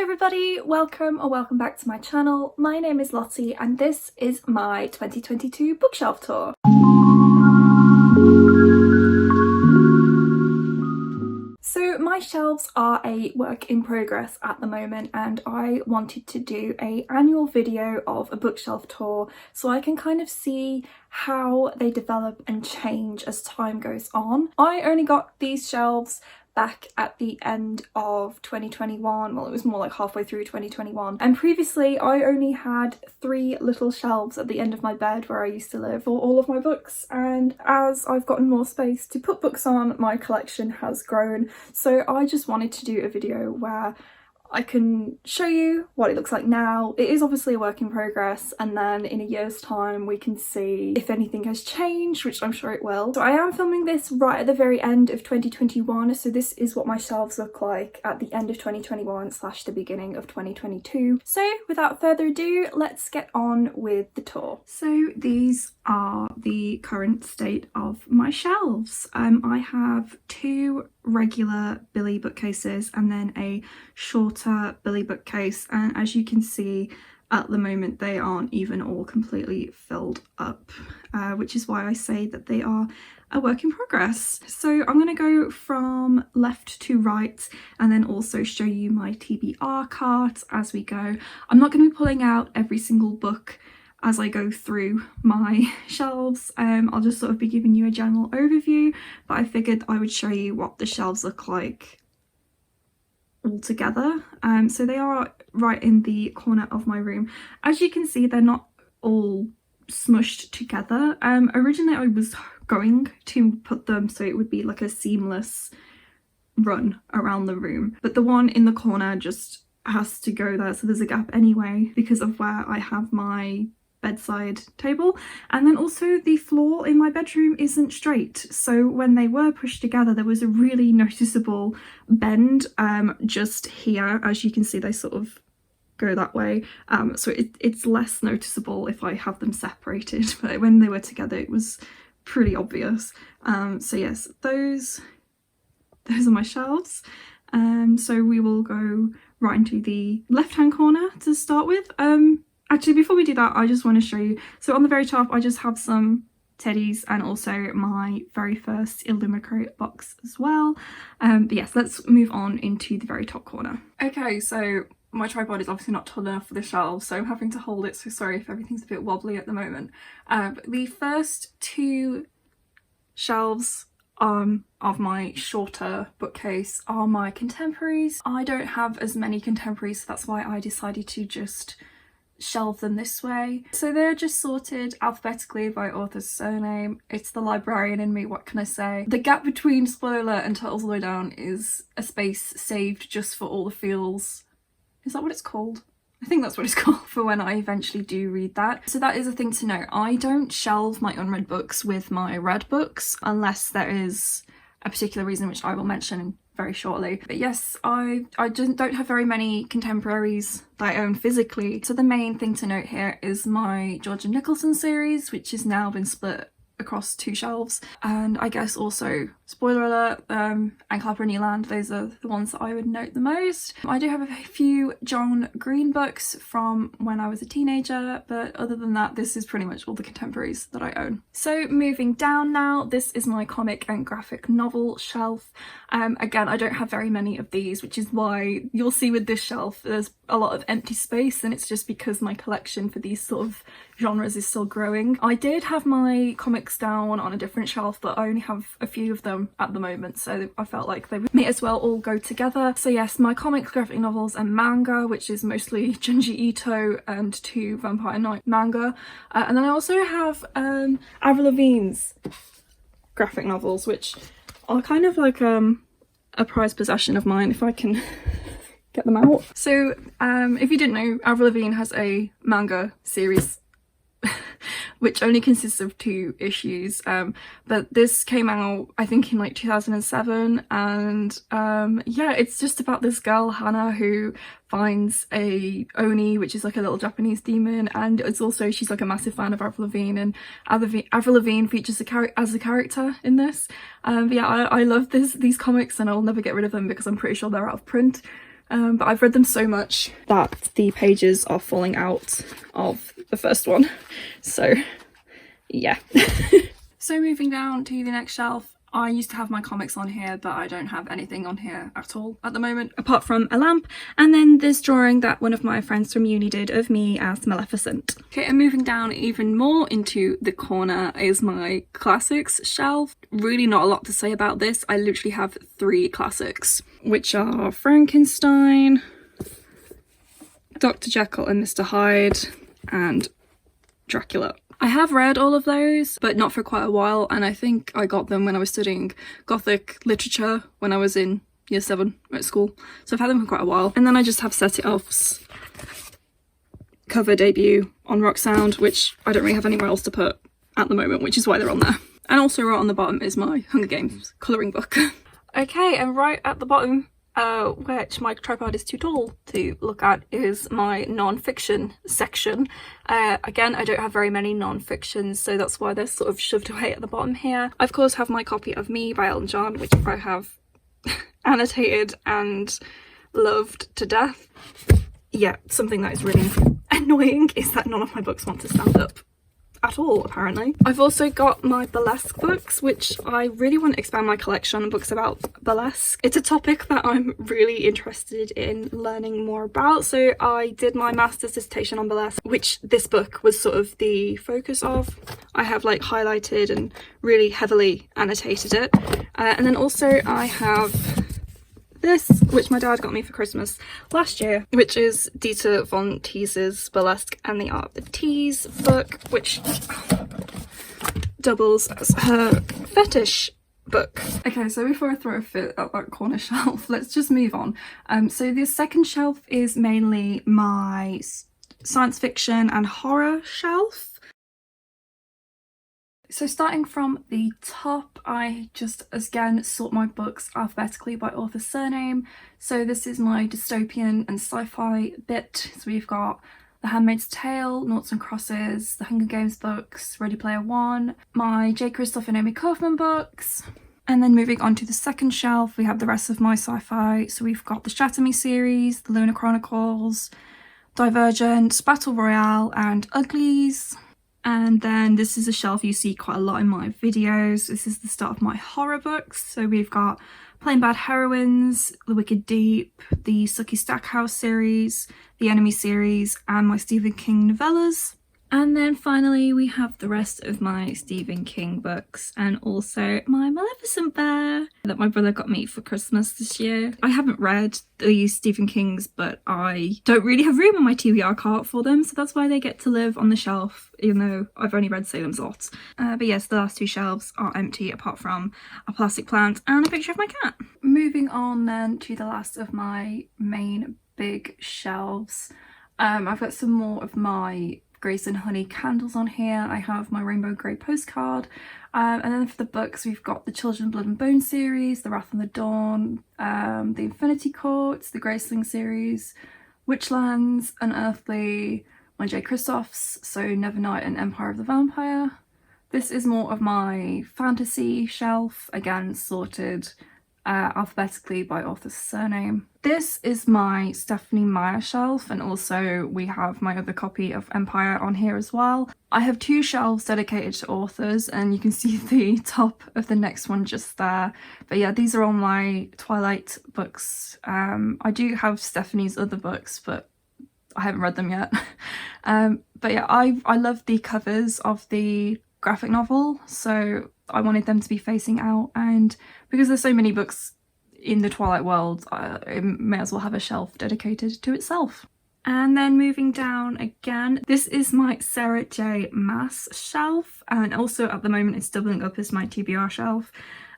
everybody, welcome or welcome back to my channel. My name is Lottie and this is my 2022 bookshelf tour. So my shelves are a work in progress at the moment and I wanted to do an annual video of a bookshelf tour so I can kind of see how they develop and change as time goes on. I only got these shelves back at the end of 2021, well it was more like halfway through 2021, and previously I only had 3 little shelves at the end of my bed where I used to live for all of my books, and as I've gotten more space to put books on, my collection has grown. So I just wanted to do a video where I can show you what it looks like now. It is obviously a work in progress, and then in a year's time we can see if anything has changed, which I'm sure it will. So I am filming this right at the very end of 2021, so this is what my shelves look like at the end of 2021 / the beginning of 2022. So without further ado, let's get on with the tour. So these are the current state of my shelves. I have 2 regular Billy bookcases and then a shorter Billy bookcase, and as you can see at the moment they aren't even all completely filled up, which is why I say that they are a work in progress. So I'm going to go from left to right and then also show you my TBR cart as we go. I'm not going to be pulling out every single book as I go through my shelves. I'll just sort of be giving you a general overview, but I figured I would show you what the shelves look like all together. So they are right in the corner of my room. As you can see, they're not all smushed together. Originally I was going to put them so it would be like a seamless run around the room, but the one in the corner just has to go there, so there's a gap anyway because of where I have my bedside table, and then also the floor in my bedroom isn't straight, so when they were pushed together there was a really noticeable bend just here. As you can see, they sort of go that way, so it's less noticeable if I have them separated, but when they were together it was pretty obvious. So yes, those are my shelves. So we will go right into the left hand corner to start with. Actually, before we do that, I just want to show you. So on the very top, I just have some teddies and also my very first Illumicrate box as well. But yes, let's move on into the very top corner. Okay, so my tripod is obviously not tall enough for the shelves, so I'm having to hold it, so sorry if everything's a bit wobbly at the moment. But the first 2 shelves of my shorter bookcase are my contemporaries. I don't have as many contemporaries, so that's why I decided to just shelve them this way. So they're just sorted alphabetically by author's surname. It's the librarian in me, what can I say? The gap between spoiler alert and titles all the way down is a space saved just for all the feels. Is that what it's called? I think that's what it's called, for when I eventually do read that. So that is a thing to note. I don't shelve my unread books with my read books unless there is a particular reason, which I will mention very shortly. But yes, I don't have very many contemporaries that I own physically. So the main thing to note here is my Georgia Nicholson series, which has now been split across 2 shelves, and I guess also spoiler alert, and Clapper Newland. Those are the ones that I would note the most. I do have a few John Green books from when I was a teenager, but other than that this is pretty much all the contemporaries that I own. So moving down now, this is my comic and graphic novel shelf. Again, I don't have very many of these, which is why you'll see with this shelf there's a lot of empty space, and it's just because my collection for these sort of genres is still growing. I did have my comics down on a different shelf, but I only have a few of them at the moment, so I felt like they may as well all go together. So yes, my comics, graphic novels and manga, which is mostly Junji Ito and 2 Vampire Knight manga, and then I also have Avril Lavigne's graphic novels, which are kind of like a prized possession of mine if I can get them out. So if you didn't know, Avril Lavigne has a manga series which only consists of 2 issues, but this came out I think in like 2007, and yeah, it's just about this girl Hannah who finds a Oni, which is like a little Japanese demon, and it's also, she's like a massive fan of Avril Lavigne, and Avril Lavigne features as a character in this. But yeah, I love these comics and I'll never get rid of them because I'm pretty sure they're out of print. but I've read them so much that the pages are falling out of the first one, so yeah. So moving down to the next shelf, I used to have my comics on here, but I don't have anything on here at all at the moment, apart from a lamp, and then this drawing that one of my friends from uni did of me as Maleficent. Okay, and moving down even more into the corner is my classics shelf. Really not a lot to say about this. I literally have 3 classics, which are Frankenstein, Dr. Jekyll and Mr. Hyde, and Dracula. I have read all of those, but not for quite a while, and I think I got them when I was studying Gothic literature when I was in year 7 at school. So I've had them for quite a while. And then I just have Set It Off's cover debut on Rock Sound, which I don't really have anywhere else to put at the moment, which is why they're on there. And also right on the bottom is my Hunger Games colouring book. Okay, and right at the bottom, which my tripod is too tall to look at, is my non-fiction section. Again, I don't have very many non-fictions, so that's why they're sort of shoved away at the bottom here. I of course have my copy of Me by Elton John, which I have annotated and loved to death. Yeah, something that is really annoying is that none of my books want to stand up at all, apparently. I've also got my burlesque books, which I really want to expand my collection on books about burlesque. It's a topic that I'm really interested in learning more about, so I did my master's dissertation on burlesque, which this book was sort of the focus of. I have like highlighted and really heavily annotated it, and then also I have this, which my dad got me for Christmas last year, which is Dieter von Teese's Burlesque and the Art of the Tease book, which doubles as her fetish book. Okay, so before I throw a fit at that corner shelf, let's just move on. So the second shelf is mainly my science fiction and horror shelf. So starting from the top, I just again sort my books alphabetically by author surname. So this is my dystopian and sci-fi bit. So we've got The Handmaid's Tale, Noughts and Crosses, The Hunger Games books, Ready Player One, my J. Kristoff and Amy Kaufman books. And then moving on to the second shelf, we have the rest of my sci-fi. So we've got the Shatter Me series, The Lunar Chronicles, Divergent, Battle Royale, and Uglies. And then this is a shelf you see quite a lot in my videos. This is the start of my horror books. So we've got Plain Bad Heroines, The Wicked Deep, the Sucky Stackhouse series, the Enemy series, and my Stephen King novellas. And then finally we have the rest of my Stephen King books and also my Maleficent bear that my brother got me for Christmas this year. I haven't read the Stephen Kings, but I don't really have room on my TBR cart for them, so that's why they get to live on the shelf, even though I've only read Salem's Lot. But yes, the last 2 shelves are empty apart from a plastic plant and a picture of my cat. Moving on then to the last of my main big shelves. I've got some more of my Grace and Honey candles on here. I have my Rainbow Grey postcard, and then for the books we've got the Children, Blood and Bone series, The Wrath and the Dawn, the Infinity Courts, the Graceling series, Witchlands, Unearthly, my J. Kristoff's, so Nevernight and Empire of the Vampire. This is more of my fantasy shelf, again sorted alphabetically by author's surname. This is my Stephanie Meyer shelf, and also we have my other copy of Empire on here as well. I have 2 shelves dedicated to authors, and you can see the top of the next one just there. But yeah, these are all my Twilight books. I do have Stephanie's other books, but I haven't read them yet. But yeah, I love the covers of the graphic novel, so I wanted them to be facing out, and because there's so many books in the Twilight world, it may as well have a shelf dedicated to itself. And then moving down again, this is my Sarah J. Maas shelf, and also at the moment it's doubling up as my TBR shelf.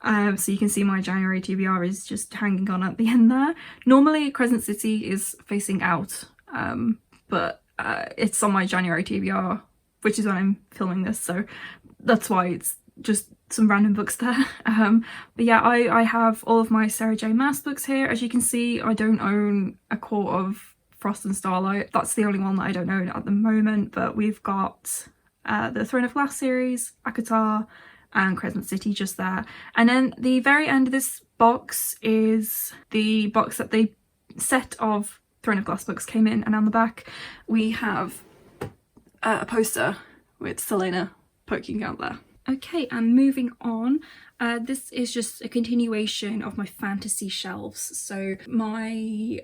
So you can see my January TBR is just hanging on at the end there. Normally Crescent City is facing out, but it's on my January TBR, which is when I'm filming this, so that's why it's just some random books there. But yeah, I have all of my Sarah J. Maas books here. As you can see, I don't own a quart of Frost and Starlight. That's the only one that I don't own at the moment, but we've got the Throne of Glass series, ACOTAR, and Crescent City just there. And then the very end of this box is the box that they set of Throne of Glass books came in, and on the back we have a poster with Selena poking out there. Okay, and moving on, this is just a continuation of my fantasy shelves. So my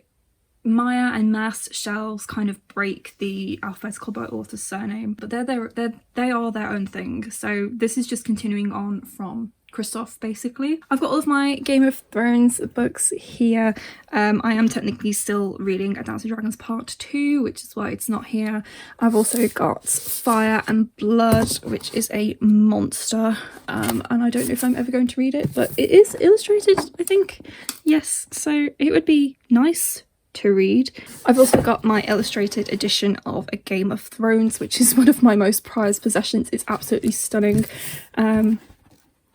Maya and Mass shelves kind of break the alphabetical by author's surname, but they are their own thing. So this is just continuing on from Christoph, basically. I've got all of my Game of Thrones books here. I am technically still reading A Dance with Dragons Part 2, which is why it's not here. I've also got Fire and Blood, which is a monster, and I don't know if I'm ever going to read it, but it is illustrated, I think. Yes, so it would be nice to read. I've also got my illustrated edition of A Game of Thrones, which is one of my most prized possessions. It's absolutely stunning.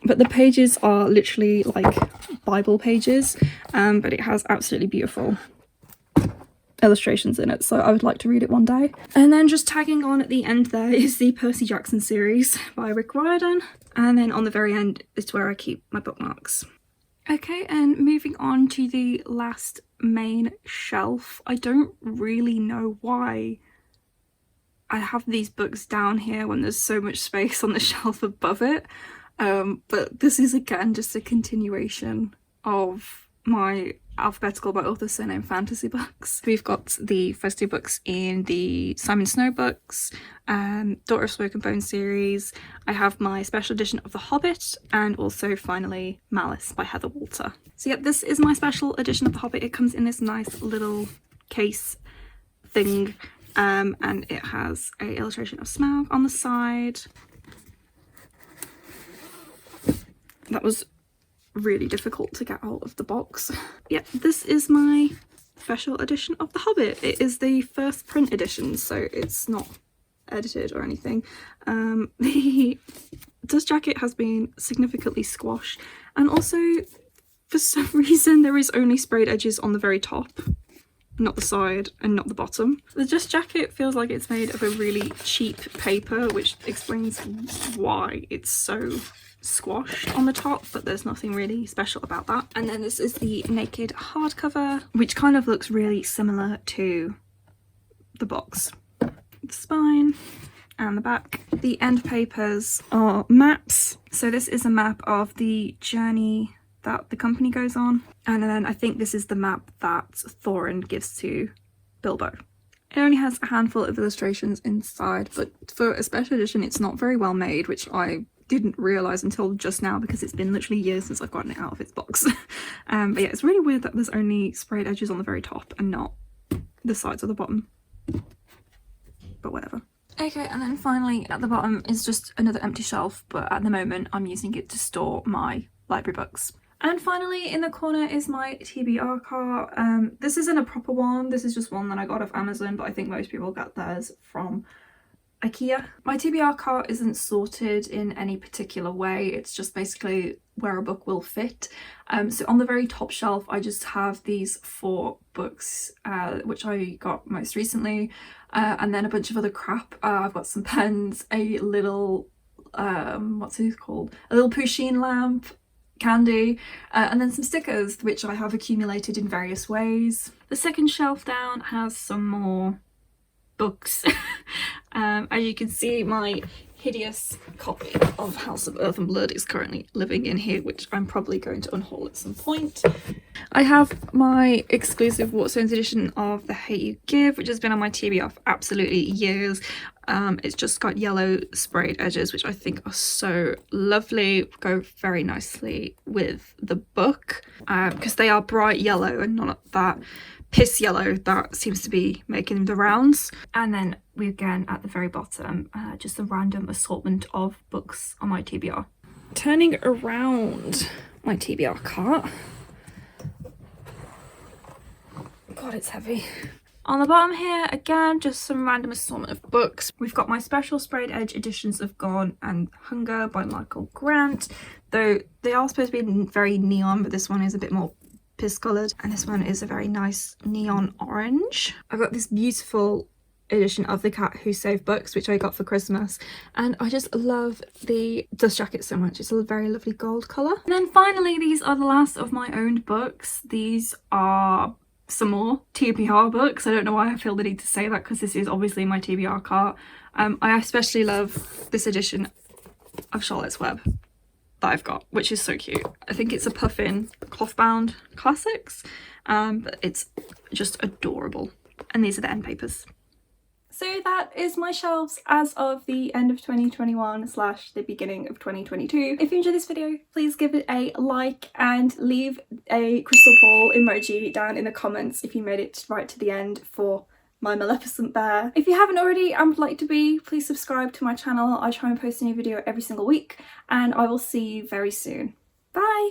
But the pages are literally like Bible pages, but it has absolutely beautiful illustrations in it, so I would like to read it one day. And then just tagging on at the end there is the Percy Jackson series by Rick Riordan, and then on the very end is where I keep my bookmarks. Okay, and moving on to the last main shelf. I don't really know why I have these books down here when there's so much space on the shelf above it. But this is again just a continuation of my alphabetical by author surname fantasy books. We've got the first two books in the Simon Snow books, Daughter of Smoke and Bone series. I have my special edition of The Hobbit, and also finally Malice by Heather Walter. So yeah, this is my special edition of The Hobbit. It comes in this nice little case thing, and it has an illustration of Smaug on the side. That was really difficult to get out of the box. Yeah, this is my special edition of The Hobbit. It is the first print edition, so it's not edited or anything. The dust jacket has been significantly squashed, and also for some reason there is only sprayed edges on the very top, not the side and not the bottom. The dust jacket feels like it's made of a really cheap paper, which explains why it's so squashed on the top, but there's nothing really special about that. And then this is the naked hardcover, which kind of looks really similar to the box. The spine and the back. The end papers are maps. So this is a map of the journey that the company goes on, and then I think this is the map that Thorin gives to Bilbo. It only has a handful of illustrations inside, but for a special edition it's not very well made, which I didn't realise until just now because it's been literally years since I've gotten it out of its box. But yeah, it's really weird that there's only sprayed edges on the very top and not the sides or the bottom. But whatever. Okay, and then finally at the bottom is just another empty shelf, but at the moment I'm using it to store my library books. And finally in the corner is my TBR cart. This isn't a proper one, this is just one that I got off Amazon, but I think most people get theirs from IKEA. My TBR cart isn't sorted in any particular way, it's just basically where a book will fit. So on the very top shelf I just have these 4 books which I got most recently, and then a bunch of other crap. I've got some pens, a little what's it called, a little Pusheen lamp, candy, and then some stickers which I have accumulated in various ways. The second shelf down has some more books. As you can see, my hideous copy of House of Earth and Blood is currently living in here, which I'm probably going to unhaul at some point. I have my exclusive Waterstones edition of The Hate You Give, which has been on my TBR for absolutely years. It's just got yellow sprayed edges, which I think are so lovely, go very nicely with the book, because they are bright yellow and not that piss yellow that seems to be making the rounds. And then we again at the very bottom, just a random assortment of books on my TBR. Turning around my TBR cart, god, it's heavy. On the bottom here, again, just some random assortment of books. We've got my special sprayed edge editions of Gone and Hunger by Michael Grant, though they are supposed to be very neon, but this one is a bit more piss coloured, and this one is a very nice neon orange. I've got this beautiful edition of The Cat Who Saved Books, which I got for Christmas, and I just love the dust jacket so much. It's a very lovely gold colour. And then finally, these are the last of my owned books. These are some more TBR books. I don't know why I feel the need to say that because this is obviously my TBR cart. I especially love this edition of Charlotte's Web that I've got, which is so cute. I think it's a Puffin cloth bound classics, but it's just adorable. And these are the end papers. So that is my shelves as of the end of 2021 / the beginning of 2022. If you enjoyed this video, please give it a like and leave a crystal ball emoji down in the comments if you made it right to the end for my Maleficent bear. If you haven't already and would like to be, please subscribe to my channel. I try and post a new video every single week, and I will see you very soon. Bye!